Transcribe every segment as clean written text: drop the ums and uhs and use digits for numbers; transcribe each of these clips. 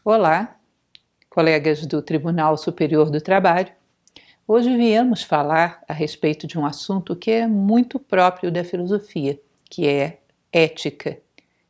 Olá, colegas do Tribunal Superior do Trabalho. Hoje viemos falar a respeito de um assunto que é muito próprio da filosofia, que é ética.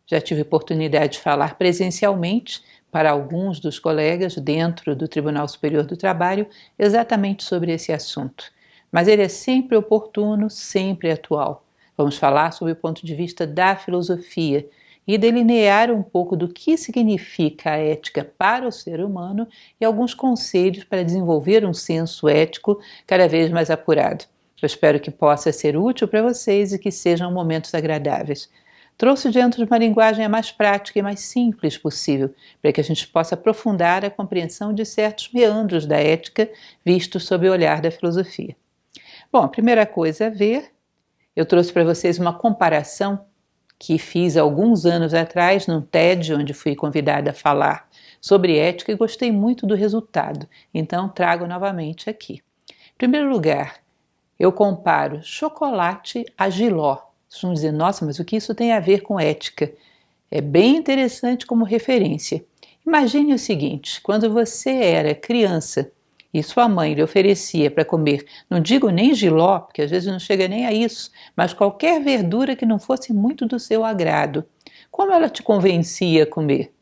Já tive oportunidade de falar presencialmente para alguns dos colegas dentro do Tribunal Superior do Trabalho exatamente sobre esse assunto, mas ele é sempre oportuno, sempre atual. Vamos falar sobre o ponto de vista da filosofia e delinear um pouco do que significa a ética para o ser humano e alguns conselhos para desenvolver um senso ético cada vez mais apurado. Eu espero que possa ser útil para vocês e que sejam momentos agradáveis. Trouxe dentro de uma linguagem a mais prática e mais simples possível, para que a gente possa aprofundar a compreensão de certos meandros da ética vistos sob o olhar da filosofia. Bom, a primeira coisa a ver, eu trouxe para vocês uma comparação que fiz alguns anos atrás num TED, onde fui convidada a falar sobre ética e gostei muito do resultado, então trago novamente aqui. Em primeiro lugar, eu comparo chocolate a jiló. Vocês vão dizer, nossa, mas o que isso tem a ver com ética? É bem interessante como referência. Imagine o seguinte, quando você era criança e sua mãe lhe oferecia para comer, não digo nem jiló, porque às vezes não chega nem a isso, mas qualquer verdura que não fosse muito do seu agrado, como ela te convencia a comer?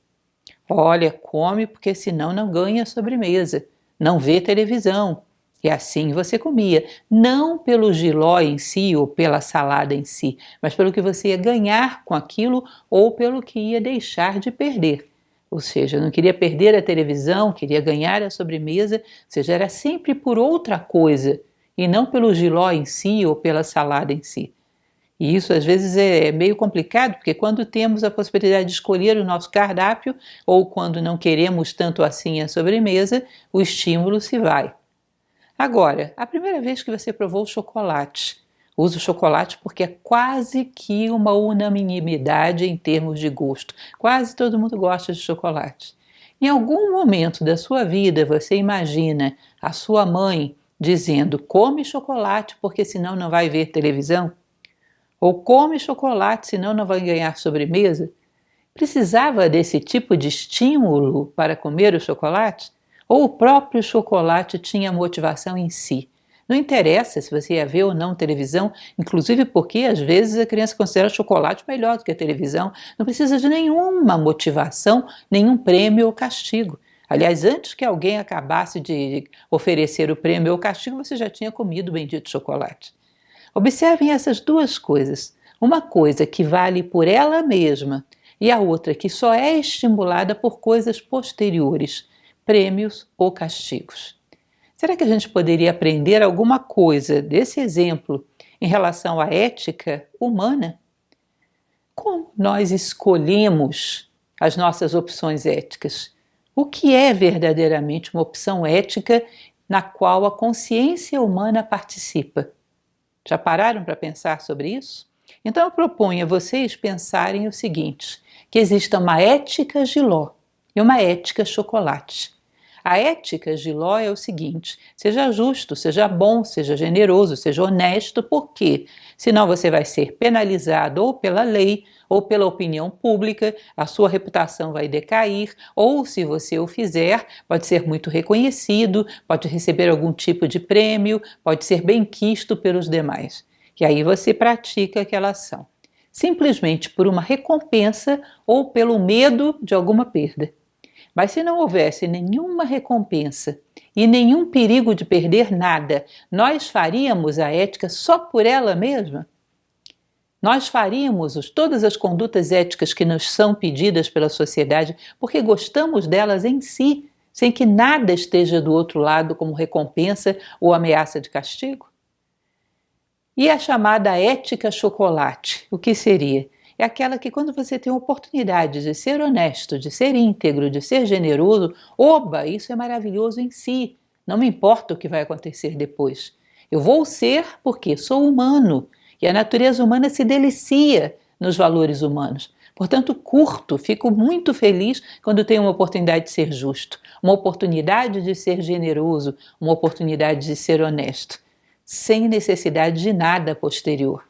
Olha, come porque senão não ganha sobremesa, não vê televisão. E assim você comia, não pelo jiló em si ou pela salada em si, mas pelo que você ia ganhar com aquilo ou pelo que ia deixar de perder. Ou seja, não queria perder a televisão, queria ganhar a sobremesa, ou seja, era sempre por outra coisa e não pelo jiló em si ou pela salada em si. E isso às vezes é meio complicado, porque quando temos a possibilidade de escolher o nosso cardápio ou quando não queremos tanto assim a sobremesa, o estímulo se vai. Agora, a primeira vez que você provou chocolate, uso chocolate porque é quase que uma unanimidade em termos de gosto. Quase todo mundo gosta de chocolate. Em algum momento da sua vida você imagina a sua mãe dizendo come chocolate porque senão não vai ver televisão? Ou come chocolate senão não vai ganhar sobremesa? Precisava desse tipo de estímulo para comer o chocolate? Ou o próprio chocolate tinha motivação em si? Não interessa se você ia ver ou não televisão, inclusive porque às vezes a criança considera o chocolate melhor do que a televisão. Não precisa de nenhuma motivação, nenhum prêmio ou castigo. Aliás, antes que alguém acabasse de oferecer o prêmio ou castigo, você já tinha comido o bendito chocolate. Observem essas duas coisas. Uma coisa que vale por ela mesma e a outra que só é estimulada por coisas posteriores, prêmios ou castigos. Será que a gente poderia aprender alguma coisa desse exemplo em relação à ética humana? Como nós escolhemos as nossas opções éticas? O que é verdadeiramente uma opção ética na qual a consciência humana participa? Já pararam para pensar sobre isso? Então eu proponho a vocês pensarem o seguinte, que exista uma ética jiló e uma ética chocolate. A ética jiló é o seguinte, seja justo, seja bom, seja generoso, seja honesto, porque senão você vai ser penalizado ou pela lei ou pela opinião pública, a sua reputação vai decair, ou se você o fizer, pode ser muito reconhecido, pode receber algum tipo de prêmio, pode ser benquisto pelos demais. E aí você pratica aquela ação, simplesmente por uma recompensa ou pelo medo de alguma perda. Mas se não houvesse nenhuma recompensa e nenhum perigo de perder nada, nós faríamos a ética só por ela mesma? Nós faríamos todas as condutas éticas que nos são pedidas pela sociedade porque gostamos delas em si, sem que nada esteja do outro lado como recompensa ou ameaça de castigo? E a chamada ética chocolate, o que seria? É aquela que quando você tem a oportunidade de ser honesto, de ser íntegro, de ser generoso, oba, isso é maravilhoso em si, não me importa o que vai acontecer depois. Eu vou ser porque sou humano e a natureza humana se delicia nos valores humanos. Portanto, curto, fico muito feliz quando tenho uma oportunidade de ser justo, uma oportunidade de ser generoso, uma oportunidade de ser honesto, sem necessidade de nada posterior.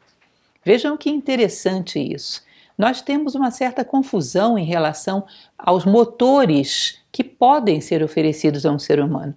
Vejam que interessante isso. nós temos uma certa confusão em relação aos motores que podem ser oferecidos a um ser humano.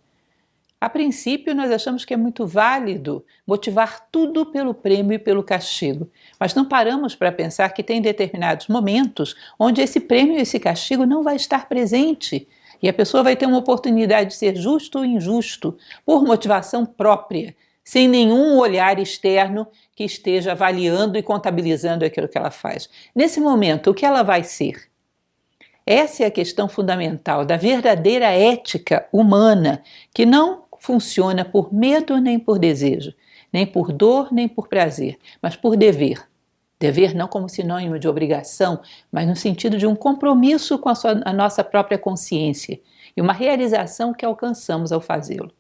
A princípio, nós achamos que é muito válido motivar tudo pelo prêmio e pelo castigo, mas não paramos para pensar que tem determinados momentos onde esse prêmio e esse castigo não vai estar presente e a pessoa vai ter uma oportunidade de ser justo ou injusto por motivação própria, sem nenhum olhar externo que esteja avaliando e contabilizando aquilo que ela faz. Nesse momento, o que ela vai ser? Essa é a questão fundamental da verdadeira ética humana, que não funciona por medo nem por desejo, nem por dor nem por prazer, mas por dever. Dever não como sinônimo de obrigação, mas no sentido de um compromisso com a nossa própria consciência e uma realização que alcançamos ao fazê-lo.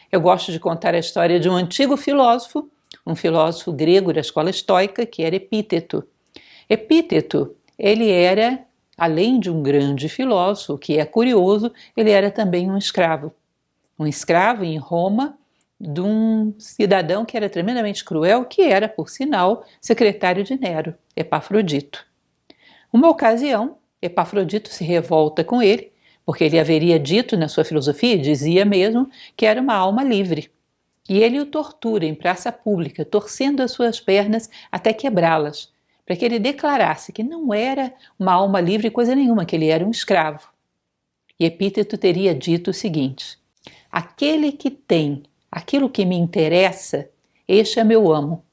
Eu gosto de contar a história de um antigo filósofo, um filósofo grego da escola estoica, que era Epíteto. Epíteto, ele era, além de um grande filósofo, o que é curioso, ele era também um escravo. Um escravo em Roma de um cidadão que era tremendamente cruel, que era, por sinal, secretário de Nero, Epafrodito. Uma ocasião, Epafrodito se revolta com ele, porque ele haveria dito na sua filosofia, dizia mesmo, que era uma alma livre. E ele o tortura em praça pública, torcendo as suas pernas até quebrá-las, para que ele declarasse que não era uma alma livre coisa nenhuma, que ele era um escravo. E Epíteto teria dito o seguinte: aquele que tem aquilo que me interessa, este é meu amo.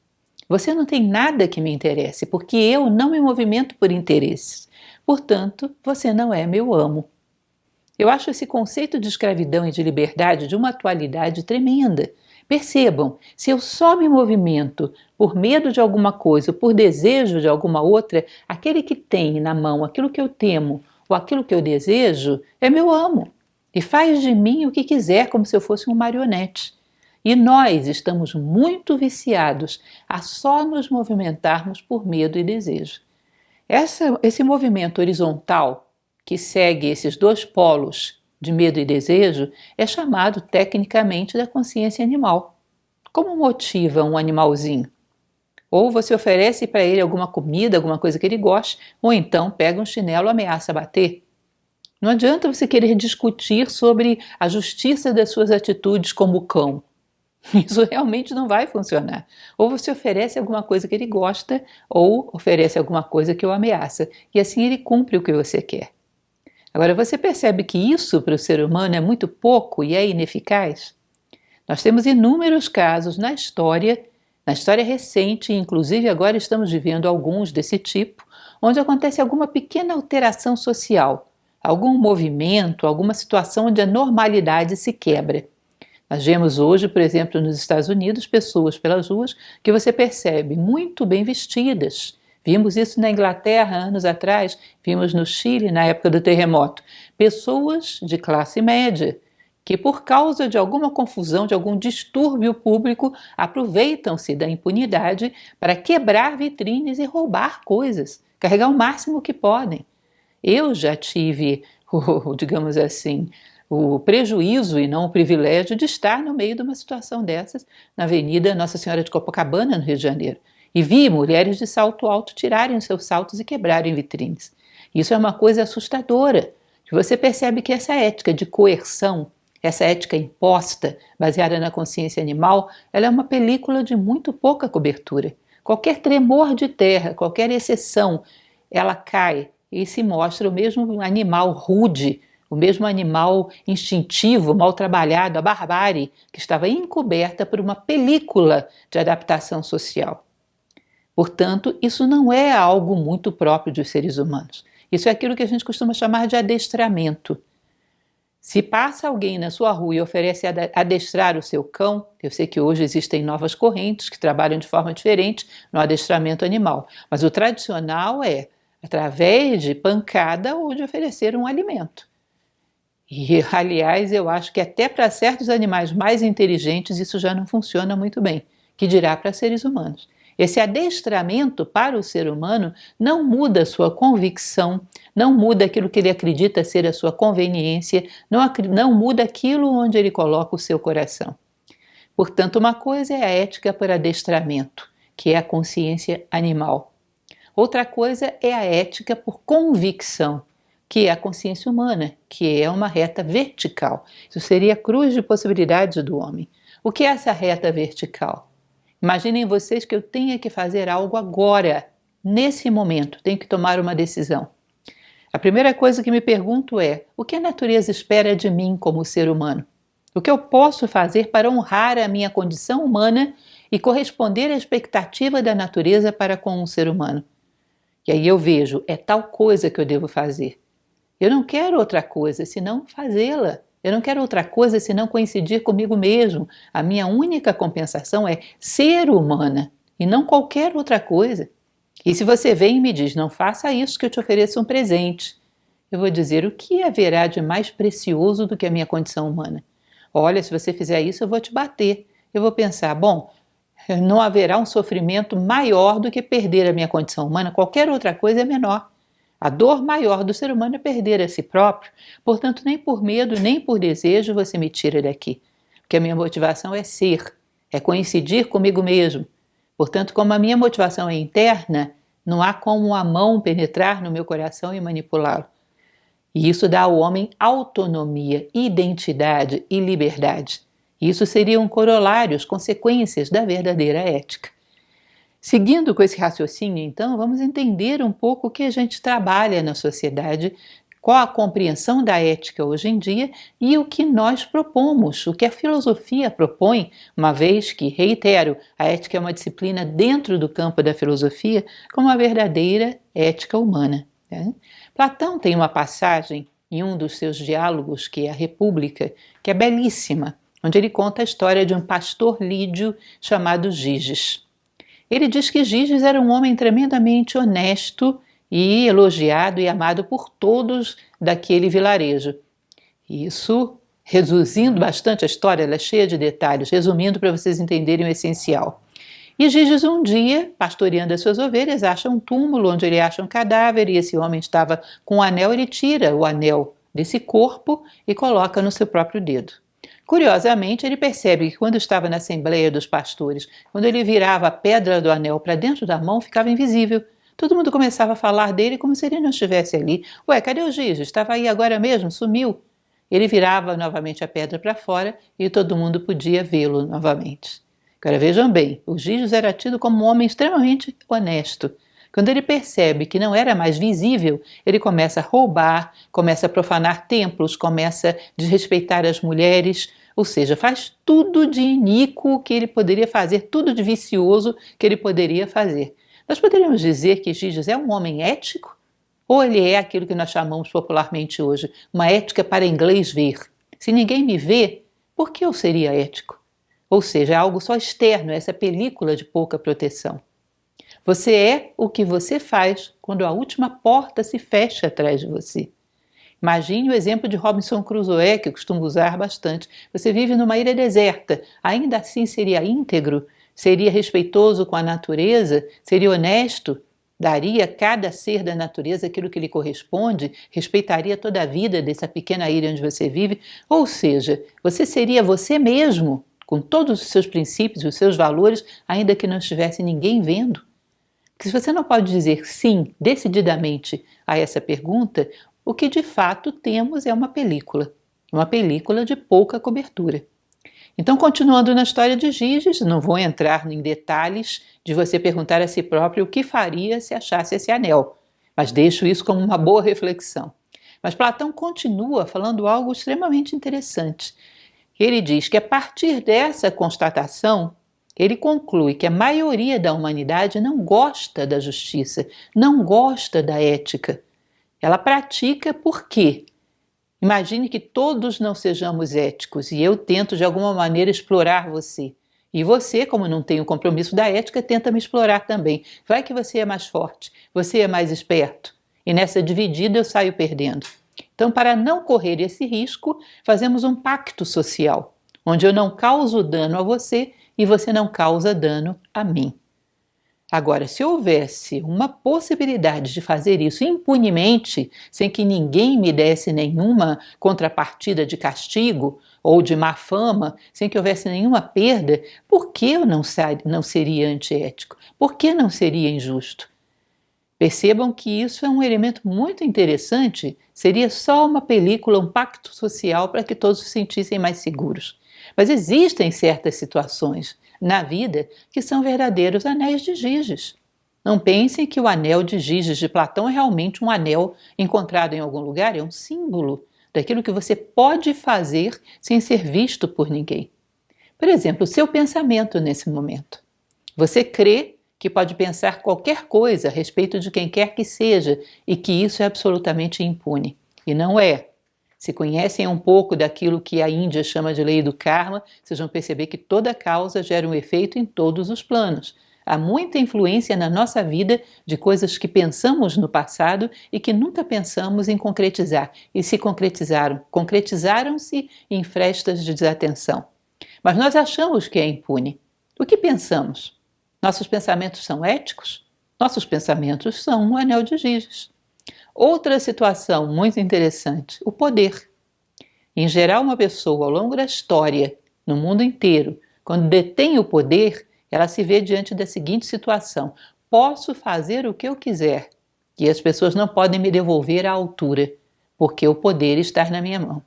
Você não tem nada que me interesse, porque eu não me movimento por interesses. Portanto, você não é meu amo. Eu acho esse conceito de escravidão e de liberdade de uma atualidade tremenda. Percebam, se eu só me movimento por medo de alguma coisa, por desejo de alguma outra, aquele que tem na mão aquilo que eu temo ou aquilo que eu desejo é meu amo e faz de mim o que quiser, como se eu fosse um marionete. E nós estamos muito viciados a só nos movimentarmos por medo e desejo. Esse movimento horizontal que segue esses dois polos de medo e desejo é chamado tecnicamente da consciência animal. Como motiva um animalzinho? Ou você oferece para ele alguma comida, alguma coisa que ele goste, ou então pega um chinelo e ameaça bater. Não adianta você querer discutir sobre a justiça das suas atitudes como cão. Isso realmente não vai funcionar. Ou você oferece alguma coisa que ele gosta, ou oferece alguma coisa que o ameaça, e assim ele cumpre o que você quer. Agora, você percebe que isso para o ser humano é muito pouco e é ineficaz? Nós temos inúmeros casos na história recente, e inclusive agora estamos vivendo alguns desse tipo, onde acontece alguma pequena alteração social, algum movimento, alguma situação onde a normalidade se quebra. Nós vemos hoje, por exemplo, nos Estados Unidos, pessoas pelas ruas que você percebe muito bem vestidas. Vimos isso na Inglaterra anos atrás, vimos no Chile na época do terremoto. Pessoas de classe média que, por causa de alguma confusão, de algum distúrbio público, aproveitam-se da impunidade para quebrar vitrines e roubar coisas, carregar o máximo que podem. Eu já tive, digamos assim, o prejuízo e não o privilégio de estar no meio de uma situação dessas na Avenida Nossa Senhora de Copacabana, no Rio de Janeiro. E vi mulheres de salto alto tirarem os seus saltos e quebrarem vitrines. Isso é uma coisa assustadora. Você percebe que essa ética de coerção, essa ética imposta, baseada na consciência animal, ela é uma película de muito pouca cobertura. Qualquer tremor de terra, qualquer exceção, ela cai e se mostra o mesmo animal rude, o mesmo animal instintivo, mal trabalhado, a barbárie, que estava encoberta por uma película de adaptação social. Portanto, isso não é algo muito próprio dos seres humanos. Isso é aquilo que a gente costuma chamar de adestramento. Se passa alguém na sua rua e oferece adestrar o seu cão, eu sei que hoje existem novas correntes que trabalham de forma diferente no adestramento animal, mas o tradicional é através de pancada ou de oferecer um alimento. E, aliás, eu acho que até para certos animais mais inteligentes isso já não funciona muito bem, que dirá para seres humanos. Esse adestramento para o ser humano não muda a sua convicção, não muda aquilo que ele acredita ser a sua conveniência, não muda aquilo onde ele coloca o seu coração. Portanto, uma coisa é a ética por adestramento, que é a consciência animal. Outra coisa é a ética por convicção, que é a consciência humana, que é uma reta vertical. Isso seria a cruz de possibilidades do homem. O que é essa reta vertical? Imaginem vocês que eu tenha que fazer algo agora, nesse momento, tenho que tomar uma decisão. A primeira coisa que me pergunto é: o que a natureza espera de mim como ser humano? O que eu posso fazer para honrar a minha condição humana e corresponder à expectativa da natureza para com um ser humano? E aí eu vejo, é tal coisa que eu devo fazer. Eu não quero outra coisa senão fazê-la. Eu não quero outra coisa senão coincidir comigo mesmo. A minha única compensação é ser humana e não qualquer outra coisa. E se você vem e me diz, não faça isso que eu te ofereço um presente, eu vou dizer, o que haverá de mais precioso do que a minha condição humana? Olha, se você fizer isso, eu vou te bater. Eu vou pensar, bom, não haverá um sofrimento maior do que perder a minha condição humana, qualquer outra coisa é menor. A dor maior do ser humano é perder a si próprio, portanto, nem por medo, nem por desejo você me tira daqui. Porque a minha motivação é ser, é coincidir comigo mesmo. Portanto, como a minha motivação é interna, não há como a mão penetrar no meu coração e manipulá-lo. E isso dá ao homem autonomia, identidade e liberdade. Isso seriam corolários, consequências da verdadeira ética. Seguindo com esse raciocínio, então, vamos entender um pouco o que a gente trabalha na sociedade, qual a compreensão da ética hoje em dia e o que nós propomos, o que a filosofia propõe, uma vez que, reitero, a ética é uma disciplina dentro do campo da filosofia, como a verdadeira ética humana. Platão tem uma passagem em um dos seus diálogos, que é a República, que é belíssima, onde ele conta a história de um pastor lídio chamado Giges. Ele diz que Giges era um homem tremendamente honesto e elogiado e amado por todos daquele vilarejo. Isso, reduzindo bastante a história, ela é cheia de detalhes, resumindo para vocês entenderem o essencial. E Giges um dia, pastoreando as suas ovelhas, acha um túmulo onde ele acha um cadáver e esse homem estava com um anel, ele tira o anel desse corpo e coloca no seu próprio dedo. Curiosamente, ele percebe que quando estava na Assembleia dos Pastores, quando ele virava a pedra do anel para dentro da mão, ficava invisível. Todo mundo começava a falar dele como se ele não estivesse ali. Ué, cadê o Giges? Estava aí agora mesmo? Sumiu. Ele virava novamente a pedra para fora e todo mundo podia vê-lo novamente. Agora vejam bem, o Giges era tido como um homem extremamente honesto. Quando ele percebe que não era mais visível, ele começa a roubar, começa a profanar templos, começa a desrespeitar as mulheres, ou seja, faz tudo de iníquo que ele poderia fazer, tudo de vicioso que ele poderia fazer. Nós poderíamos dizer que Giges é um homem ético? Ou ele é aquilo que nós chamamos popularmente hoje, uma ética para inglês ver? Se ninguém me vê, por que eu seria ético? Ou seja, é algo só externo, essa película de pouca proteção. Você é o que você faz quando a última porta se fecha atrás de você. Imagine o exemplo de Robinson Crusoe, que eu costumo usar bastante. Você vive numa ilha deserta, ainda assim seria íntegro, seria respeitoso com a natureza, seria honesto, daria a cada ser da natureza aquilo que lhe corresponde, respeitaria toda a vida dessa pequena ilha onde você vive, ou seja, você seria você mesmo, com todos os seus princípios, os seus valores, ainda que não estivesse ninguém vendo? Porque se você não pode dizer sim, decididamente, a essa pergunta, o que de fato temos é uma película de pouca cobertura. Então, continuando na história de Giges, não vou entrar em detalhes de você perguntar a si próprio o que faria se achasse esse anel, mas deixo isso como uma boa reflexão. Mas Platão continua falando algo extremamente interessante. Ele diz que a partir dessa constatação, ele conclui que a maioria da humanidade não gosta da justiça, não gosta da ética. Ela pratica por quê? Imagine que todos não sejamos éticos e eu tento de alguma maneira explorar você. E você, como não tem o compromisso da ética, tenta me explorar também. Vai que você é mais forte, você é mais esperto. E nessa dividida eu saio perdendo. Então, para não correr esse risco, fazemos um pacto social, onde eu não causo dano a você e você não causa dano a mim. Agora, se houvesse uma possibilidade de fazer isso impunemente, sem que ninguém me desse nenhuma contrapartida de castigo ou de má fama, sem que houvesse nenhuma perda, por que eu não seria antiético? Por que não seria injusto? Percebam que isso é um elemento muito interessante, seria só uma película, um pacto social para que todos se sentissem mais seguros. Mas existem certas situações na vida que são verdadeiros anéis de Giges. Não pensem que o anel de Giges de Platão é realmente um anel encontrado em algum lugar, é um símbolo daquilo que você pode fazer sem ser visto por ninguém. Por exemplo, o seu pensamento nesse momento. Você crê que pode pensar qualquer coisa a respeito de quem quer que seja e que isso é absolutamente impune. E não é. Se conhecem um pouco daquilo que a Índia chama de lei do karma, vocês vão perceber que toda causa gera um efeito em todos os planos. Há muita influência na nossa vida de coisas que pensamos no passado e que nunca pensamos em concretizar. E se concretizaram, concretizaram-se em frestas de desatenção. Mas nós achamos que é impune. O que pensamos? Nossos pensamentos são éticos? Nossos pensamentos são um anel de Giges. Outra situação muito interessante, o poder. Em geral, uma pessoa, ao longo da história, no mundo inteiro, quando detém o poder, ela se vê diante da seguinte situação: posso fazer o que eu quiser e as pessoas não podem me devolver à altura, porque o poder está na minha mão.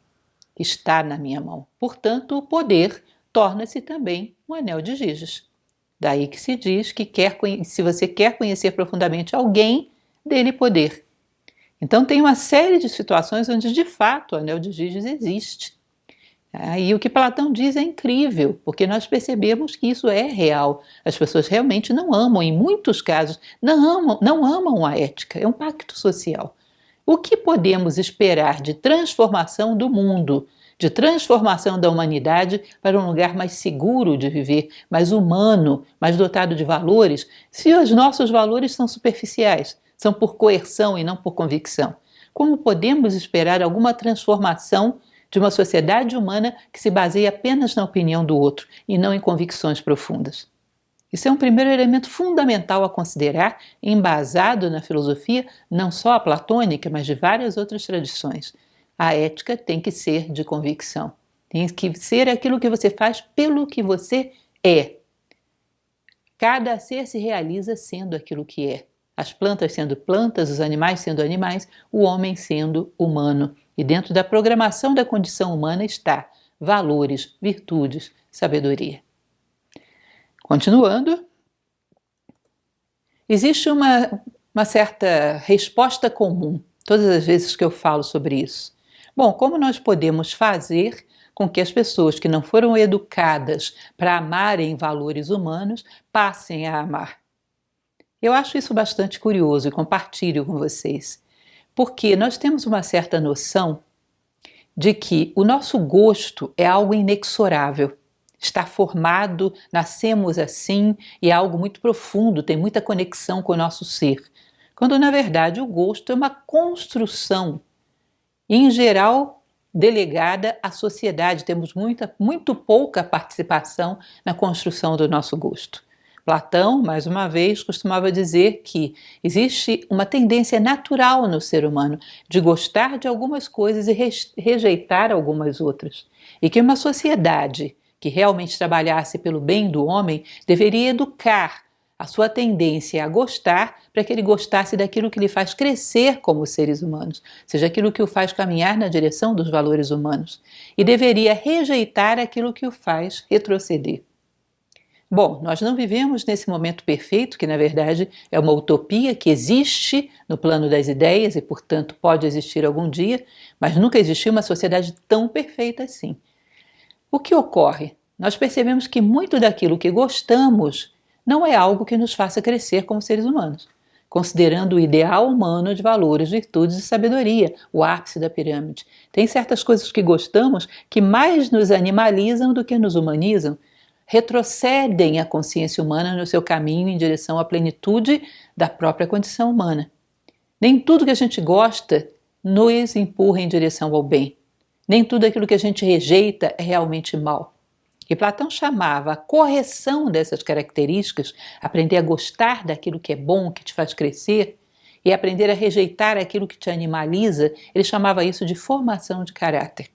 Está na minha mão. Portanto, o poder torna-se também um anel de Giges. Daí que se diz que se você quer conhecer profundamente alguém, dê-lhe poder. Então tem uma série de situações onde de fato o anel de Giges existe. E o que Platão diz é incrível, porque nós percebemos que isso é real. As pessoas realmente não amam, em muitos casos, não amam a ética, é um pacto social. O que podemos esperar de transformação do mundo, de transformação da humanidade para um lugar mais seguro de viver, mais humano, mais dotado de valores, se os nossos valores são superficiais, são por coerção e não por convicção? Como podemos esperar alguma transformação de uma sociedade humana que se baseia apenas na opinião do outro e não em convicções profundas? Isso é um primeiro elemento fundamental a considerar, embasado na filosofia, não só a platônica, mas de várias outras tradições. A ética tem que ser de convicção. Tem que ser aquilo que você faz pelo que você é. Cada ser se realiza sendo aquilo que é. As plantas sendo plantas, os animais sendo animais, o homem sendo humano. E dentro da programação da condição humana está valores, virtudes, sabedoria. Continuando, existe uma certa resposta comum todas as vezes que eu falo sobre isso. Bom, como nós podemos fazer com que as pessoas que não foram educadas para amarem valores humanos passem a amar? Eu acho isso bastante curioso e compartilho com vocês, porque nós temos uma certa noção de que o nosso gosto é algo inexorável. Está formado, nascemos assim e é algo muito profundo, tem muita conexão com o nosso ser. Quando, na verdade, o gosto é uma construção, em geral, delegada à sociedade. Temos muito pouca participação na construção do nosso gosto. Platão, mais uma vez, costumava dizer que existe uma tendência natural no ser humano de gostar de algumas coisas e rejeitar algumas outras. E que uma sociedade que realmente trabalhasse pelo bem do homem deveria educar a sua tendência a gostar para que ele gostasse daquilo que lhe faz crescer como seres humanos, seja aquilo que o faz caminhar na direção dos valores humanos, e deveria rejeitar aquilo que o faz retroceder. Bom, nós não vivemos nesse momento perfeito, que na verdade é uma utopia que existe no plano das ideias e, portanto, pode existir algum dia, mas nunca existiu uma sociedade tão perfeita assim. O que ocorre? Nós percebemos que muito daquilo que gostamos não é algo que nos faça crescer como seres humanos, considerando o ideal humano de valores, virtudes e sabedoria, o ápice da pirâmide. Tem certas coisas que gostamos que mais nos animalizam do que nos humanizam, retrocedem a consciência humana no seu caminho em direção à plenitude da própria condição humana. Nem tudo que a gente gosta nos empurra em direção ao bem. Nem tudo aquilo que a gente rejeita é realmente mal. E Platão chamava a correção dessas características, aprender a gostar daquilo que é bom, que te faz crescer, e aprender a rejeitar aquilo que te animaliza, ele chamava isso de formação de caráter.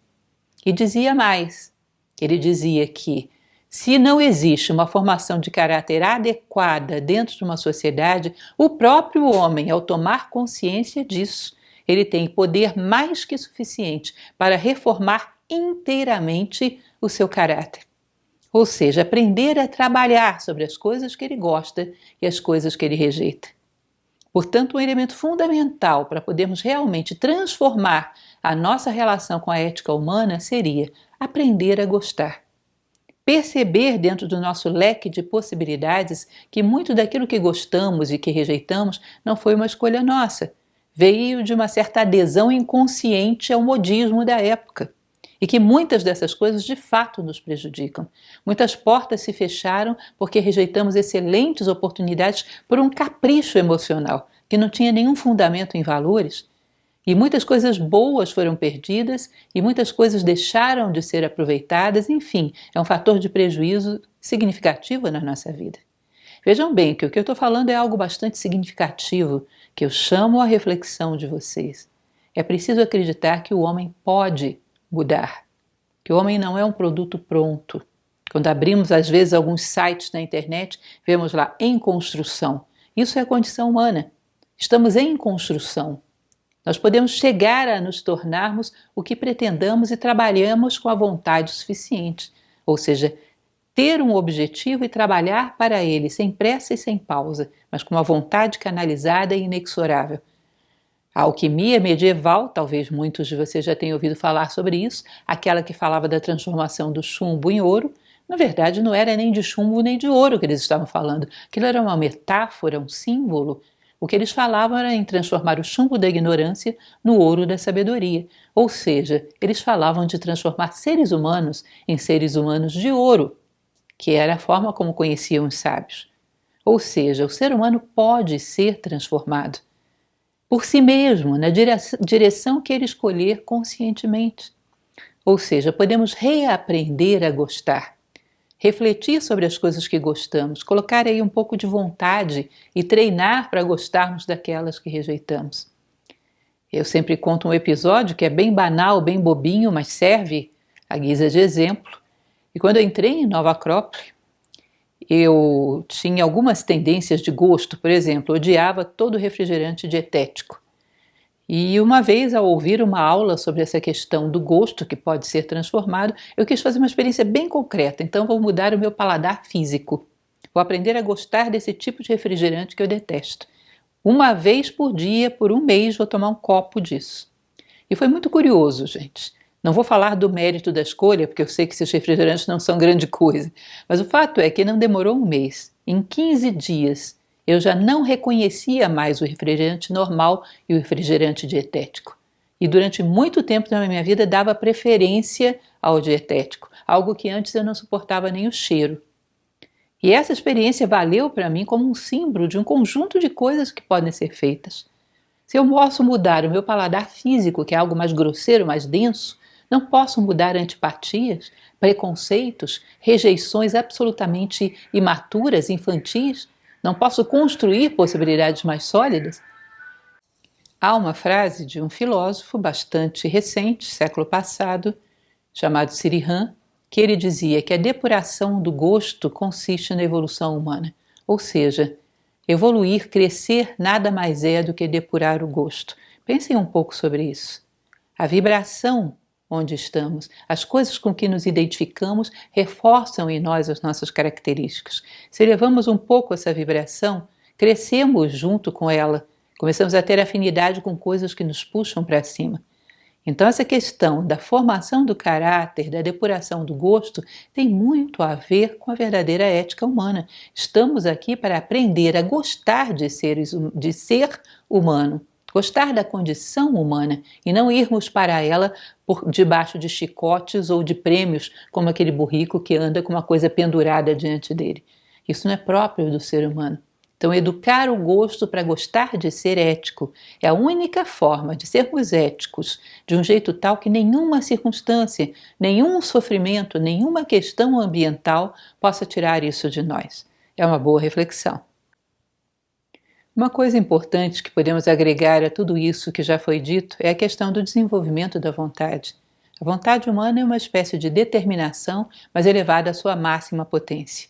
E dizia mais, ele dizia que Se não existe uma formação de caráter adequada dentro de uma sociedade, o próprio homem, ao tomar consciência disso, ele tem poder mais que suficiente para reformar inteiramente o seu caráter. Ou seja, aprender a trabalhar sobre as coisas que ele gosta e as coisas que ele rejeita. Portanto, um elemento fundamental para podermos realmente transformar a nossa relação com a ética humana seria aprender a gostar. Perceber dentro do nosso leque de possibilidades que muito daquilo que gostamos e que rejeitamos não foi uma escolha nossa, veio de uma certa adesão inconsciente ao modismo da época e que muitas dessas coisas de fato nos prejudicam. Muitas portas se fecharam porque rejeitamos excelentes oportunidades por um capricho emocional que não tinha nenhum fundamento em valores. E muitas coisas boas foram perdidas e muitas coisas deixaram de ser aproveitadas, enfim, é um fator de prejuízo significativo na nossa vida. Vejam bem que o que eu estou falando é algo bastante significativo, que eu chamo a reflexão de vocês. É preciso acreditar que o homem pode mudar, que o homem não é um produto pronto. Quando abrimos, às vezes, alguns sites na internet, vemos lá, em construção. Isso é a condição humana. Estamos em construção. Nós podemos chegar a nos tornarmos o que pretendamos e trabalhamos com a vontade suficiente, ou seja, ter um objetivo e trabalhar para ele sem pressa e sem pausa, mas com uma vontade canalizada e inexorável. A alquimia medieval, talvez muitos de vocês já tenham ouvido falar sobre isso, aquela que falava da transformação do chumbo em ouro, na verdade não era nem de chumbo nem de ouro que eles estavam falando, aquilo era uma metáfora, um símbolo. O que eles falavam era em transformar o chumbo da ignorância no ouro da sabedoria. Ou seja, eles falavam de transformar seres humanos em seres humanos de ouro, que era a forma como conheciam os sábios. Ou seja, o ser humano pode ser transformado por si mesmo, na direção que ele escolher conscientemente. Ou seja, podemos reaprender a gostar. Refletir sobre as coisas que gostamos, colocar aí um pouco de vontade e treinar para gostarmos daquelas que rejeitamos. Eu sempre conto um episódio que é bem banal, bem bobinho, mas serve à guisa de exemplo. E quando eu entrei em Nova Acrópole, eu tinha algumas tendências de gosto, por exemplo, odiava todo refrigerante dietético. E uma vez, ao ouvir uma aula sobre essa questão do gosto que pode ser transformado, eu quis fazer uma experiência bem concreta, então vou mudar o meu paladar físico. Vou aprender a gostar desse tipo de refrigerante que eu detesto. Uma vez por dia, por um mês, vou tomar um copo disso. E foi muito curioso, gente. Não vou falar do mérito da escolha, porque eu sei que esses refrigerantes não são grande coisa, mas o fato é que não demorou um mês. Em 15 dias, eu já não reconhecia mais o refrigerante normal e o refrigerante dietético. E durante muito tempo na minha vida dava preferência ao dietético, algo que antes eu não suportava nem o cheiro. E essa experiência valeu para mim como um símbolo de um conjunto de coisas que podem ser feitas. Se eu posso mudar o meu paladar físico, que é algo mais grosseiro, mais denso, não posso mudar antipatias, preconceitos, rejeições absolutamente imaturas, infantis? Não posso construir possibilidades mais sólidas? Há uma frase de um filósofo bastante recente, século passado, chamado Sirihan, que ele dizia que a depuração do gosto consiste na evolução humana. Ou seja, evoluir, crescer, nada mais é do que depurar o gosto. Pensem um pouco sobre isso. A vibração onde estamos, as coisas com que nos identificamos reforçam em nós as nossas características. Se elevamos um pouco essa vibração, crescemos junto com ela, começamos a ter afinidade com coisas que nos puxam para cima. Então essa questão da formação do caráter, da depuração do gosto, tem muito a ver com a verdadeira ética humana. Estamos aqui para aprender a gostar de ser humano. Gostar da condição humana e não irmos para ela por debaixo de chicotes ou de prêmios, como aquele burrico que anda com uma coisa pendurada diante dele. Isso não é próprio do ser humano. Então, educar o gosto para gostar de ser ético é a única forma de sermos éticos de um jeito tal que nenhuma circunstância, nenhum sofrimento, nenhuma questão ambiental possa tirar isso de nós. É uma boa reflexão. Uma coisa importante que podemos agregar a tudo isso que já foi dito é a questão do desenvolvimento da vontade. A vontade humana é uma espécie de determinação, mas elevada à sua máxima potência.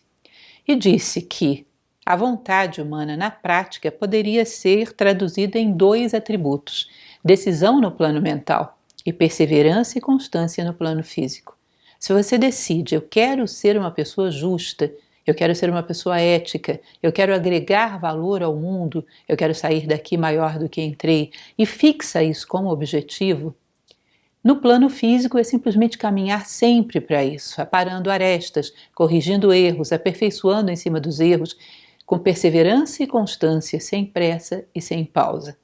E disse que a vontade humana, na prática, poderia ser traduzida em 2 atributos: decisão no plano mental e perseverança e constância no plano físico. Se você decide, eu quero ser uma pessoa justa, eu quero ser uma pessoa ética, eu quero agregar valor ao mundo, eu quero sair daqui maior do que entrei, e fixa isso como objetivo, no plano físico é simplesmente caminhar sempre para isso, aparando arestas, corrigindo erros, aperfeiçoando em cima dos erros, com perseverança e constância, sem pressa e sem pausa.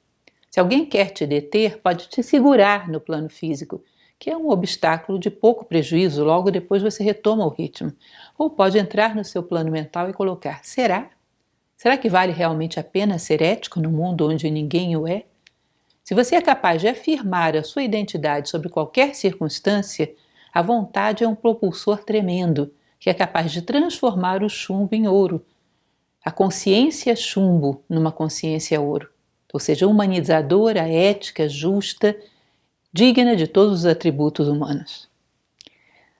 Se alguém quer te deter, pode te segurar no plano físico, que é um obstáculo de pouco prejuízo, logo depois você retoma o ritmo. Ou pode entrar no seu plano mental e colocar: será? Será que vale realmente a pena ser ético no mundo onde ninguém o é? Se você é capaz de afirmar a sua identidade sobre qualquer circunstância, a vontade é um propulsor tremendo, que é capaz de transformar o chumbo em ouro, a consciência chumbo numa consciência ouro, ou seja, humanizadora, ética, justa, digna de todos os atributos humanos.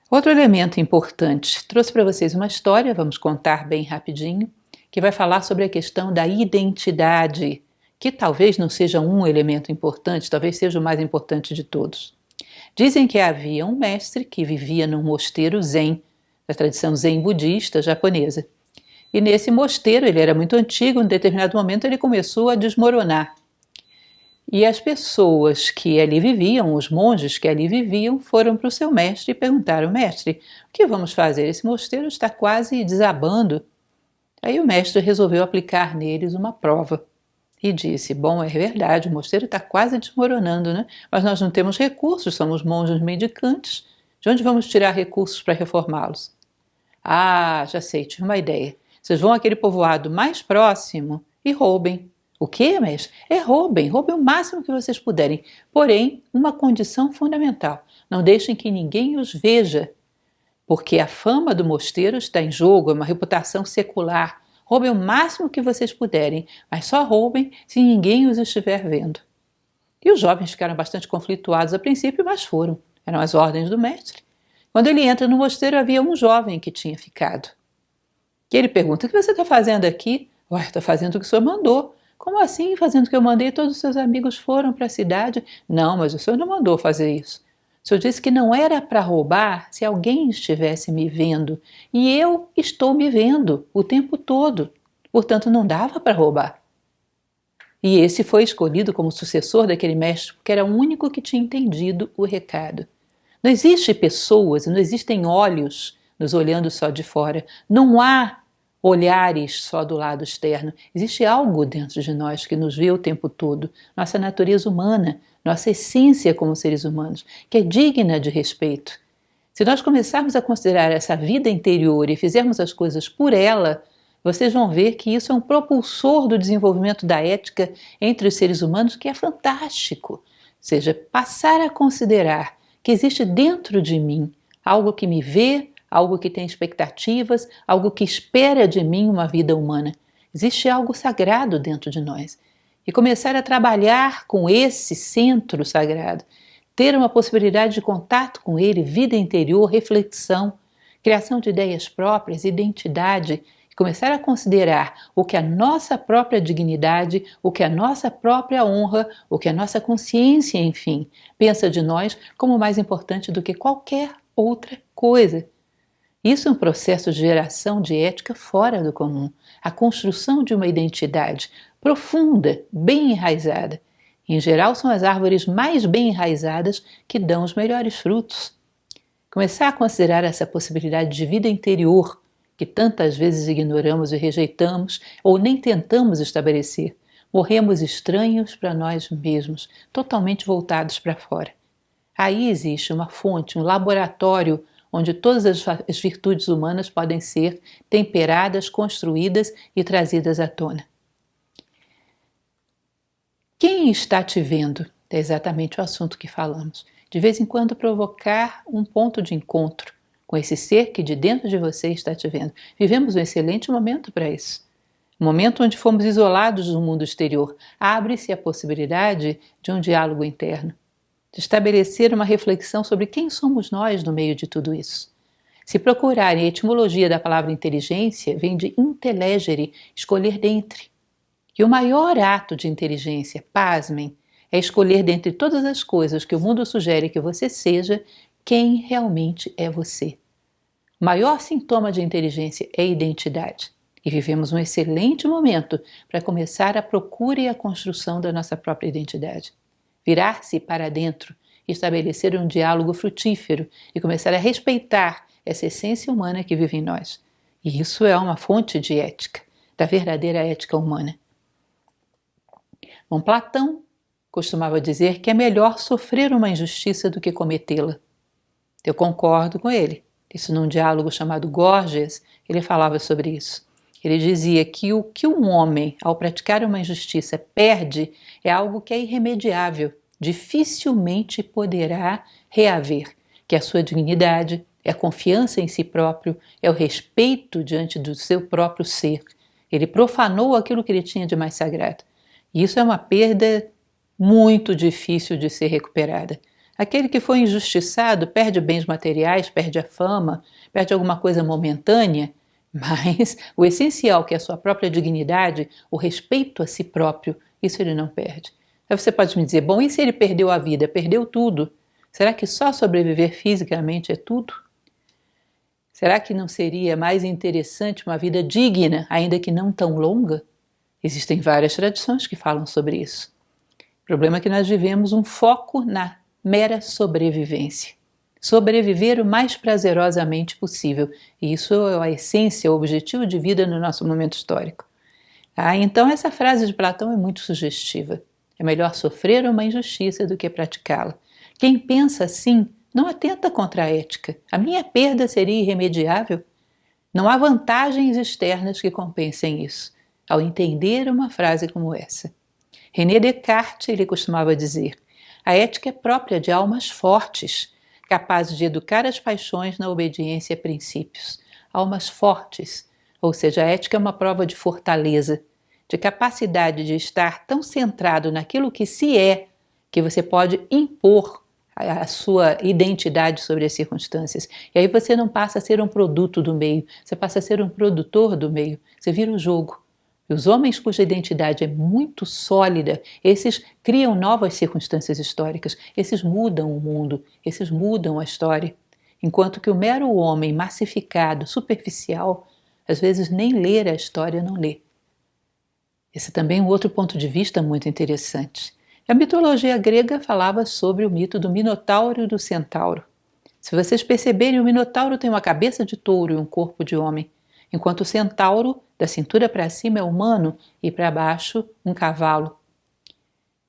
Outro elemento importante, trouxe para vocês uma história, vamos contar bem rapidinho, que vai falar sobre a questão da identidade, que talvez não seja um elemento importante, talvez seja o mais importante de todos. Dizem que havia um mestre que vivia num mosteiro zen, da tradição zen budista japonesa. E nesse mosteiro, ele era muito antigo, em determinado momento ele começou a desmoronar. E as pessoas que ali viviam, os monges que ali viviam, foram para o seu mestre e perguntaram: mestre, o que vamos fazer? Esse mosteiro está quase desabando. Aí o mestre resolveu aplicar neles uma prova. E disse: bom, é verdade, o mosteiro está quase desmoronando, né? Mas nós não temos recursos, somos monges mendicantes. De onde vamos tirar recursos para reformá-los? Ah, já sei, tive uma ideia. Vocês vão àquele povoado mais próximo e roubem. O quê, mestre? Roubem o máximo que vocês puderem. Porém, uma condição fundamental: não deixem que ninguém os veja, porque a fama do mosteiro está em jogo, é uma reputação secular. Roubem o máximo que vocês puderem, mas só roubem se ninguém os estiver vendo. E os jovens ficaram bastante conflituados a princípio, mas foram. Eram as ordens do mestre. Quando ele entra no mosteiro, havia um jovem que tinha ficado. E ele pergunta: o que você está fazendo aqui? Ué, estou fazendo o que o senhor mandou. Como assim, fazendo o que eu mandei? Todos os seus amigos foram para a cidade. Não, mas o senhor não mandou fazer isso. O senhor disse que não era para roubar se alguém estivesse me vendo. E eu estou me vendo o tempo todo. Portanto, não dava para roubar. E esse foi escolhido como sucessor daquele mestre porque era o único que tinha entendido o recado. Não existem pessoas, não existem olhos nos olhando só de fora. Não há olhares só do lado externo. Existe algo dentro de nós que nos vê o tempo todo. Nossa natureza humana, nossa essência como seres humanos, que é digna de respeito. Se nós começarmos a considerar essa vida interior e fizermos as coisas por ela, vocês vão ver que isso é um propulsor do desenvolvimento da ética entre os seres humanos que é fantástico. Ou seja, passar a considerar que existe dentro de mim algo que me vê, algo que tem expectativas, algo que espera de mim uma vida humana. Existe algo sagrado dentro de nós. E começar a trabalhar com esse centro sagrado, ter uma possibilidade de contato com ele, vida interior, reflexão, criação de ideias próprias, identidade, e começar a considerar o que a nossa própria dignidade, o que a nossa própria honra, o que a nossa consciência, enfim, pensa de nós como mais importante do que qualquer outra coisa. Isso é um processo de geração de ética fora do comum, a construção de uma identidade profunda, bem enraizada. Em geral, são as árvores mais bem enraizadas que dão os melhores frutos. Começar a considerar essa possibilidade de vida interior, que tantas vezes ignoramos e rejeitamos ou nem tentamos estabelecer, morremos estranhos para nós mesmos, totalmente voltados para fora. Aí existe uma fonte, um laboratório onde todas as virtudes humanas podem ser temperadas, construídas e trazidas à tona. Quem está te vendo? É exatamente o assunto que falamos. De vez em quando provocar um ponto de encontro com esse ser que de dentro de você está te vendo. Vivemos um excelente momento para isso. Um momento onde fomos isolados do mundo exterior. Abre-se a possibilidade de um diálogo interno. de estabelecer uma reflexão sobre quem somos nós no meio de tudo isso. Se procurarem a etimologia da palavra inteligência, vem de intellegere, escolher dentre. E o maior ato de inteligência, pasmem, é escolher dentre todas as coisas que o mundo sugere que você seja, quem realmente é você. O maior sintoma de inteligência é a identidade. E vivemos um excelente momento para começar a procura e a construção da nossa própria identidade. Virar-se para dentro, estabelecer um diálogo frutífero e começar a respeitar essa essência humana que vive em nós. E isso é uma fonte de ética, da verdadeira ética humana. Bom, Platão costumava dizer que é melhor sofrer uma injustiça do que cometê-la. Eu concordo com ele. Isso num diálogo chamado Gorgias, ele falava sobre isso. Ele dizia que o que um homem, ao praticar uma injustiça, perde é algo que é irremediável, dificilmente poderá reaver, que é a sua dignidade, é a confiança em si próprio, é o respeito diante do seu próprio ser. Ele profanou aquilo que ele tinha de mais sagrado. E isso é uma perda muito difícil de ser recuperada. Aquele que foi injustiçado perde bens materiais, perde a fama, perde alguma coisa momentânea, mas o essencial, que é a sua própria dignidade, o respeito a si próprio, isso ele não perde. Aí você pode me dizer, bom, e se ele perdeu a vida, perdeu tudo? Será que só sobreviver fisicamente é tudo? Será que não seria mais interessante uma vida digna, ainda que não tão longa? Existem várias tradições que falam sobre isso. O problema é que nós vivemos um foco na mera sobrevivência. Sobreviver o mais prazerosamente possível. E isso é a essência, o objetivo de vida no nosso momento histórico. Então essa frase de Platão é muito sugestiva. É melhor sofrer uma injustiça do que praticá-la. Quem pensa assim não atenta contra a ética. A minha perda seria irremediável. Não há vantagens externas que compensem isso, ao entender uma frase como essa. René Descartes, ele costumava dizer, a ética é própria de almas fortes, capazes de educar as paixões na obediência a princípios. Almas fortes, ou seja, a ética é uma prova de fortaleza, de capacidade de estar tão centrado naquilo que se é, que você pode impor a sua identidade sobre as circunstâncias. E aí você não passa a ser um produto do meio, você passa a ser um produtor do meio, você vira o jogo. E os homens cuja identidade é muito sólida, esses criam novas circunstâncias históricas, esses mudam o mundo, esses mudam a história. Enquanto que o mero homem massificado, superficial, às vezes nem ler a história não lê. Esse também é um outro ponto de vista muito interessante. A mitologia grega falava sobre o mito do Minotauro e do Centauro. Se vocês perceberem, o Minotauro tem uma cabeça de touro e um corpo de homem, enquanto o Centauro, da cintura para cima, é humano e para baixo, um cavalo.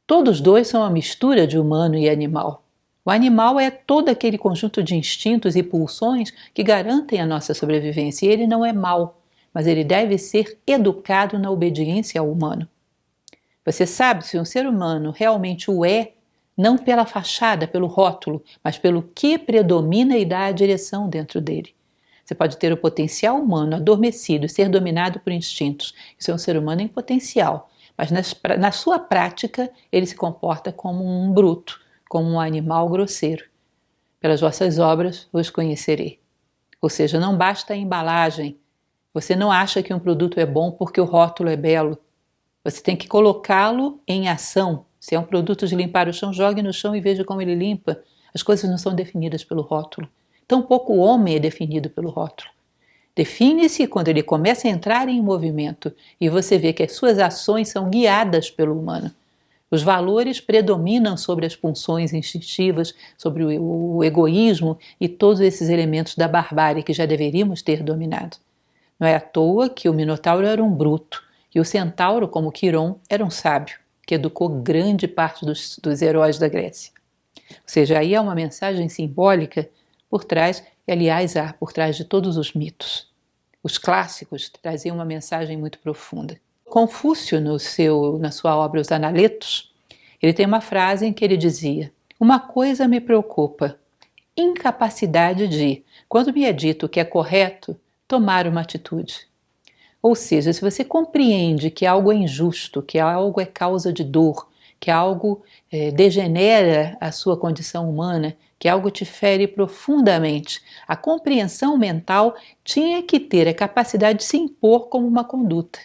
Todos dois são uma mistura de humano e animal. O animal é todo aquele conjunto de instintos e pulsões que garantem a nossa sobrevivência, e ele não é mau, mas ele deve ser educado na obediência ao humano. Você sabe se um ser humano realmente o é, não pela fachada, pelo rótulo, mas pelo que predomina e dá a direção dentro dele. Você pode ter o potencial humano adormecido e ser dominado por instintos. Isso é um ser humano em potencial, mas na sua prática ele se comporta como um bruto, como um animal grosseiro. Pelas vossas obras vos conhecerei. Ou seja, não basta a embalagem. Você não acha que um produto é bom porque o rótulo é belo. Você tem que colocá-lo em ação. Se é um produto de limpar o chão, jogue no chão e veja como ele limpa. As coisas não são definidas pelo rótulo. Tampouco o homem é definido pelo rótulo. Define-se quando ele começa a entrar em movimento e você vê que as suas ações são guiadas pelo humano. Os valores predominam sobre as pulsões instintivas, sobre o egoísmo e todos esses elementos da barbárie que já deveríamos ter dominado. Não é à toa que o Minotauro era um bruto e o Centauro, como Quiron, era um sábio, que educou grande parte dos heróis da Grécia. Ou seja, aí há uma mensagem simbólica por trás, e aliás há por trás de todos os mitos. Os clássicos traziam uma mensagem muito profunda. Confúcio, na sua obra Os Analetos, ele tem uma frase em que ele dizia: uma coisa me preocupa, incapacidade de, quando me é dito que é correto, tomar uma atitude. Ou seja, se você compreende que algo é injusto, que algo é causa de dor, que algo degenera a sua condição humana, que algo te fere profundamente. A compreensão mental tinha que ter a capacidade de se impor como uma conduta.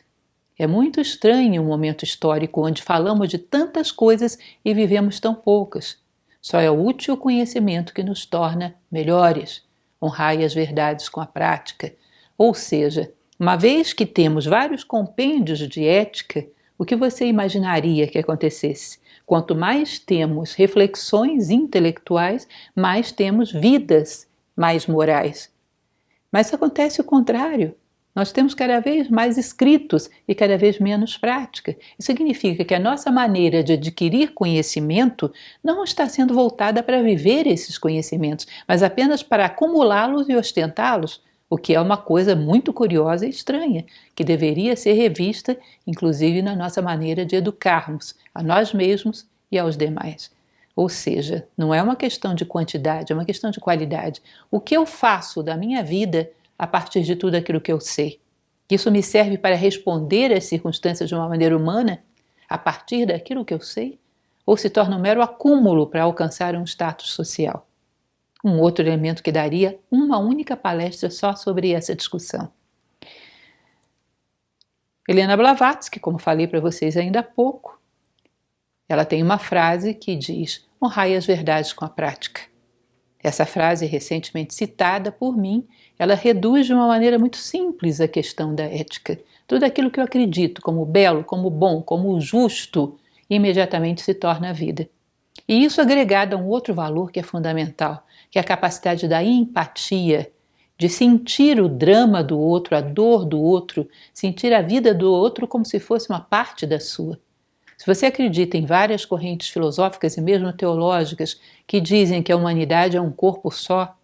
É muito estranho um momento histórico onde falamos de tantas coisas e vivemos tão poucas. Só é útil o conhecimento que nos torna melhores. Honrai as verdades com a prática. Ou seja, uma vez que temos vários compêndios de ética, o que você imaginaria que acontecesse? Quanto mais temos reflexões intelectuais, mais temos vidas mais morais. Mas acontece o contrário. Nós temos cada vez mais escritos e cada vez menos prática. Isso significa que a nossa maneira de adquirir conhecimento não está sendo voltada para viver esses conhecimentos, mas apenas para acumulá-los e ostentá-los, o que é uma coisa muito curiosa e estranha, que deveria ser revista, inclusive na nossa maneira de educarmos a nós mesmos e aos demais. Ou seja, não é uma questão de quantidade, é uma questão de qualidade. O que eu faço da minha vida a partir de tudo aquilo que eu sei? Isso me serve para responder às circunstâncias de uma maneira humana a partir daquilo que eu sei? Ou se torna um mero acúmulo para alcançar um status social? Um outro elemento que daria uma única palestra só sobre essa discussão. Helena Blavatsky, como falei para vocês ainda há pouco, ela tem uma frase que diz: honrai as verdades com a prática. Essa frase, recentemente citada por mim, ela reduz de uma maneira muito simples a questão da ética. Tudo aquilo que eu acredito como belo, como bom, como justo, imediatamente se torna vida. E isso agregado a um outro valor que é fundamental, que é a capacidade da empatia, de sentir o drama do outro, a dor do outro, sentir a vida do outro como se fosse uma parte da sua. Se você acredita em várias correntes filosóficas e mesmo teológicas que dizem que a humanidade é um corpo só,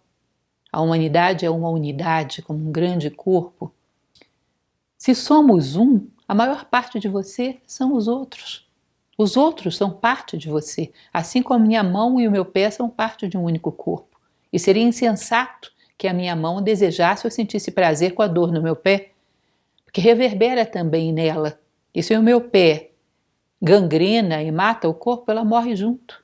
a humanidade é uma unidade, como um grande corpo, se somos um, a maior parte de você são os outros. Os outros são parte de você, assim como a minha mão e o meu pé são parte de um único corpo. E seria insensato que a minha mão desejasse ou sentisse prazer com a dor no meu pé, porque reverbera também nela. E se o meu pé gangrena e mata o corpo, ela morre junto.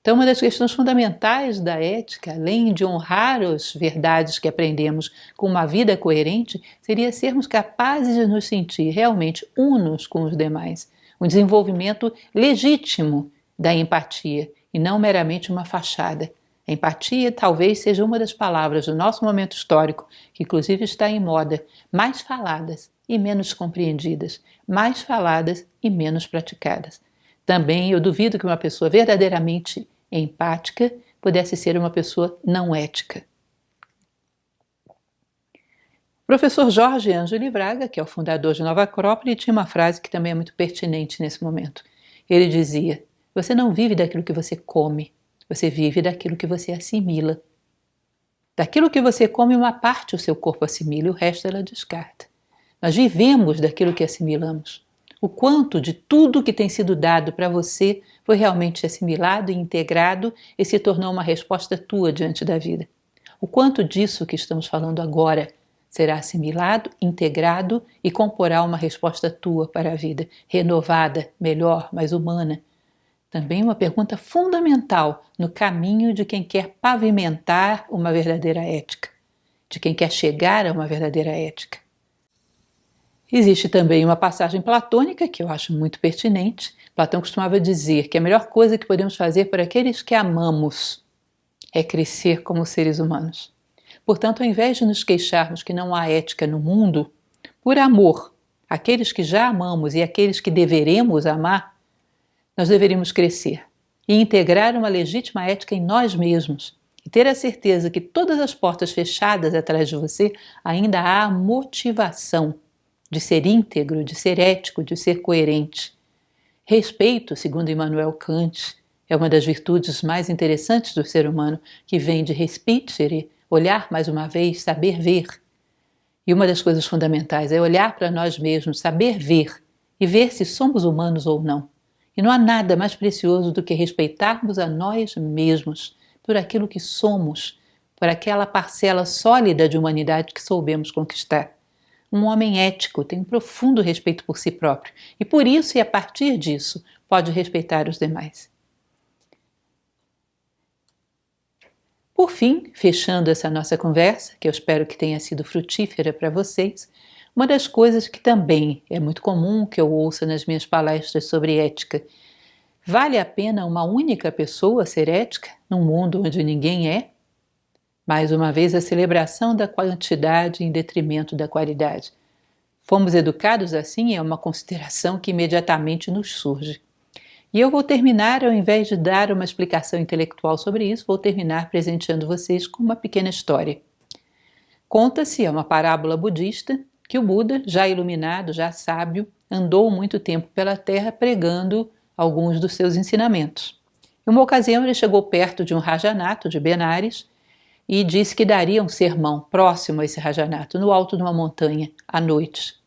Então, uma das questões fundamentais da ética, além de honrar as verdades que aprendemos com uma vida coerente, seria sermos capazes de nos sentir realmente unos com os demais. Um desenvolvimento legítimo da empatia e não meramente uma fachada. A empatia talvez seja uma das palavras do nosso momento histórico, que inclusive está em moda, mais faladas e menos compreendidas, mais faladas e menos praticadas. Também eu duvido que uma pessoa verdadeiramente empática pudesse ser uma pessoa não ética. O professor Jorge Ângeli Braga, que é o fundador de Nova Acrópole, tinha uma frase que também é muito pertinente nesse momento. Ele dizia: você não vive daquilo que você come, você vive daquilo que você assimila. Daquilo que você come, uma parte o seu corpo assimila e o resto ela descarta. Nós vivemos daquilo que assimilamos. O quanto de tudo que tem sido dado para você foi realmente assimilado e integrado e se tornou uma resposta tua diante da vida. O quanto disso que estamos falando agora será assimilado, integrado e comporá uma resposta tua para a vida, renovada, melhor, mais humana. Também uma pergunta fundamental no caminho de quem quer pavimentar uma verdadeira ética, de quem quer chegar a uma verdadeira ética. Existe também uma passagem platônica que eu acho muito pertinente. Platão costumava dizer que a melhor coisa que podemos fazer por aqueles que amamos é crescer como seres humanos. Portanto, ao invés de nos queixarmos que não há ética no mundo, por amor àqueles que já amamos e àqueles que deveremos amar, nós deveríamos crescer e integrar uma legítima ética em nós mesmos e ter a certeza que todas as portas fechadas atrás de você ainda há motivação de ser íntegro, de ser ético, de ser coerente. Respeito, segundo Immanuel Kant, é uma das virtudes mais interessantes do ser humano, que vem de respitere, olhar mais uma vez, saber ver. E uma das coisas fundamentais é olhar para nós mesmos, saber ver e ver se somos humanos ou não. E não há nada mais precioso do que respeitarmos a nós mesmos por aquilo que somos, por aquela parcela sólida de humanidade que soubemos conquistar. Um homem ético tem um profundo respeito por si próprio e por isso e a partir disso pode respeitar os demais. Por fim, fechando essa nossa conversa, que eu espero que tenha sido frutífera para vocês, uma das coisas que também é muito comum que eu ouça nas minhas palestras sobre ética: vale a pena uma única pessoa ser ética num mundo onde ninguém é? Mais uma vez, a celebração da quantidade em detrimento da qualidade. Fomos educados assim, é uma consideração que imediatamente nos surge. E eu vou terminar, ao invés de dar uma explicação intelectual sobre isso, vou terminar presenteando vocês com uma pequena história. Conta-se, é uma parábola budista, que o Buda, já iluminado, já sábio, andou muito tempo pela terra pregando alguns dos seus ensinamentos. Em uma ocasião, ele chegou perto de um rajanato de Benares e disse que daria um sermão próximo a esse rajanato, no alto de uma montanha, à noite.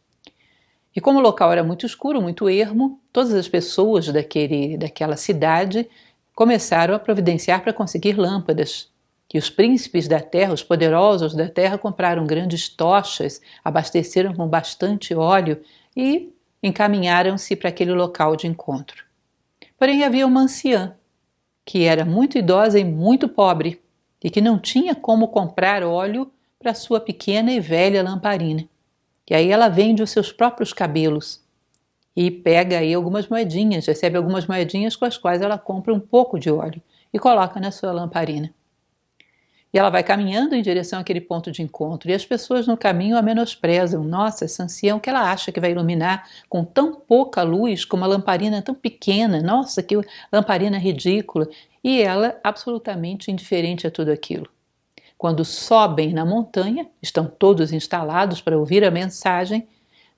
E como o local era muito escuro, muito ermo, todas as pessoas daquela cidade começaram a providenciar para conseguir lâmpadas. E os príncipes da terra, os poderosos da terra, compraram grandes tochas, abasteceram com bastante óleo e encaminharam-se para aquele local de encontro. Porém, havia uma anciã, que era muito idosa e muito pobre, e que não tinha como comprar óleo para sua pequena e velha lamparina. E aí ela vende os seus próprios cabelos e pega aí algumas moedinhas, recebe algumas moedinhas com as quais ela compra um pouco de óleo e coloca na sua lamparina. E ela vai caminhando em direção àquele ponto de encontro e as pessoas no caminho a menosprezam. Nossa, essa anciã, o que ela acha que vai iluminar com tão pouca luz, com uma lamparina tão pequena? Nossa, que lamparina ridícula! E ela absolutamente indiferente a tudo aquilo. Quando sobem na montanha, estão todos instalados para ouvir a mensagem.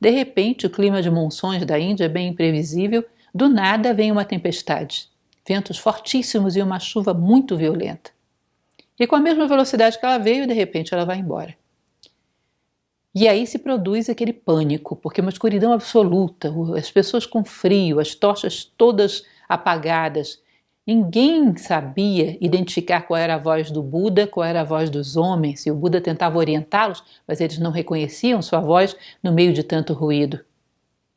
De repente, o clima de monções da Índia é bem imprevisível. Do nada vem uma tempestade, ventos fortíssimos e uma chuva muito violenta. E com a mesma velocidade que ela veio, de repente ela vai embora. E aí se produz aquele pânico, porque uma escuridão absoluta, as pessoas com frio, as tochas todas apagadas. Ninguém sabia identificar qual era a voz do Buda, qual era a voz dos homens, e o Buda tentava orientá-los, mas eles não reconheciam sua voz no meio de tanto ruído.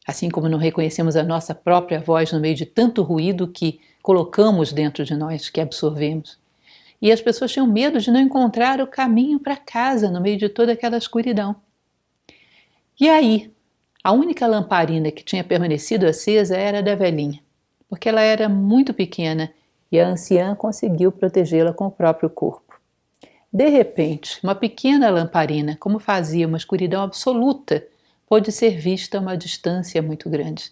Assim como não reconhecemos a nossa própria voz no meio de tanto ruído que colocamos dentro de nós, que absorvemos. E as pessoas tinham medo de não encontrar o caminho para casa no meio de toda aquela escuridão. E aí, a única lamparina que tinha permanecido acesa era a da velhinha, porque ela era muito pequena e a anciã conseguiu protegê-la com o próprio corpo. De repente, uma pequena lamparina, como fazia uma escuridão absoluta, pôde ser vista a uma distância muito grande.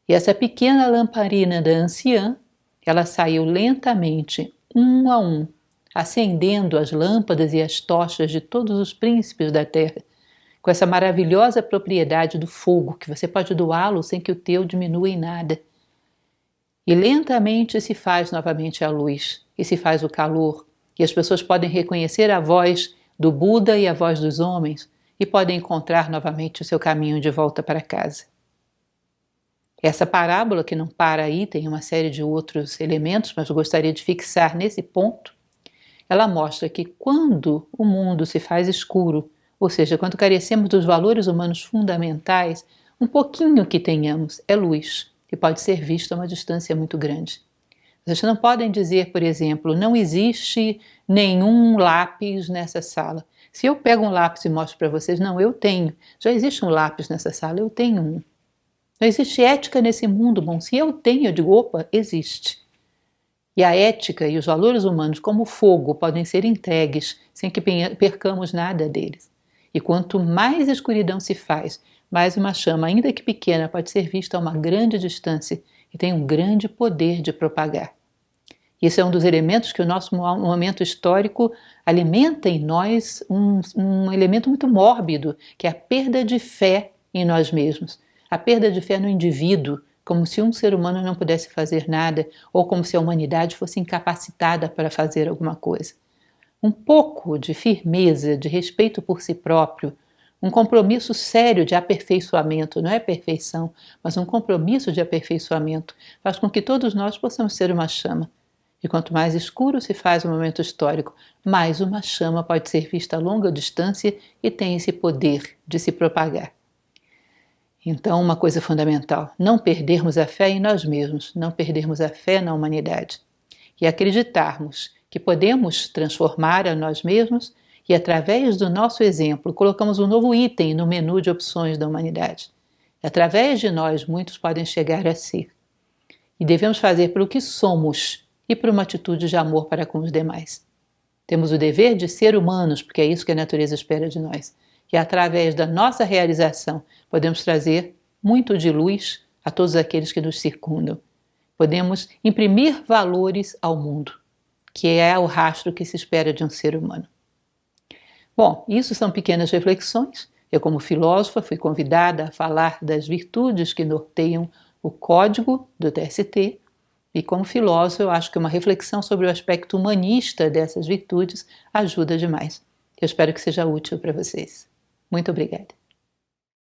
E essa pequena lamparina da anciã, ela saiu lentamente, um a um, acendendo as lâmpadas e as tochas de todos os príncipes da terra, com essa maravilhosa propriedade do fogo, que você pode doá-lo sem que o teu diminua em nada. E lentamente se faz novamente a luz, e se faz o calor, e as pessoas podem reconhecer a voz do Buda e a voz dos homens, e podem encontrar novamente o seu caminho de volta para casa. Essa parábola, que não para aí, tem uma série de outros elementos, mas eu gostaria de fixar nesse ponto, ela mostra que quando o mundo se faz escuro, ou seja, quando carecemos dos valores humanos fundamentais, um pouquinho que tenhamos é luz, que pode ser visto a uma distância muito grande. Vocês não podem dizer, por exemplo, não existe nenhum lápis nessa sala. Se eu pego um lápis e mostro para vocês, não, eu tenho. Já existe um lápis nessa sala, eu tenho um. Não existe ética nesse mundo, bom, se eu tenho, eu digo, opa, existe. E a ética e os valores humanos, como fogo, podem ser entregues sem que percamos nada deles. E quanto mais escuridão se faz, mais uma chama, ainda que pequena, pode ser vista a uma grande distância e tem um grande poder de propagar. Esse é um dos elementos que o nosso momento histórico alimenta em nós um elemento muito mórbido, que é a perda de fé em nós mesmos, a perda de fé no indivíduo, como se um ser humano não pudesse fazer nada, ou como se a humanidade fosse incapacitada para fazer alguma coisa. Um pouco de firmeza, de respeito por si próprio, um compromisso sério de aperfeiçoamento, não é perfeição, mas um compromisso de aperfeiçoamento, faz com que todos nós possamos ser uma chama. E quanto mais escuro se faz o momento histórico, mais uma chama pode ser vista a longa distância e tem esse poder de se propagar. Então, uma coisa fundamental, não perdermos a fé em nós mesmos, não perdermos a fé na humanidade e acreditarmos que podemos transformar a nós mesmos e, através do nosso exemplo, colocamos um novo item no menu de opções da humanidade. Através de nós, muitos podem chegar a ser. E devemos fazer pelo que somos e por uma atitude de amor para com os demais. Temos o dever de ser humanos, porque é isso que a natureza espera de nós. E através da nossa realização, podemos trazer muito de luz a todos aqueles que nos circundam. Podemos imprimir valores ao mundo, que é o rastro que se espera de um ser humano. Bom, isso são pequenas reflexões. Eu, como filósofa, fui convidada a falar das virtudes que norteiam o código do TST, e como filósofa, eu acho que uma reflexão sobre o aspecto humanista dessas virtudes ajuda demais. Eu espero que seja útil para vocês. Muito obrigada.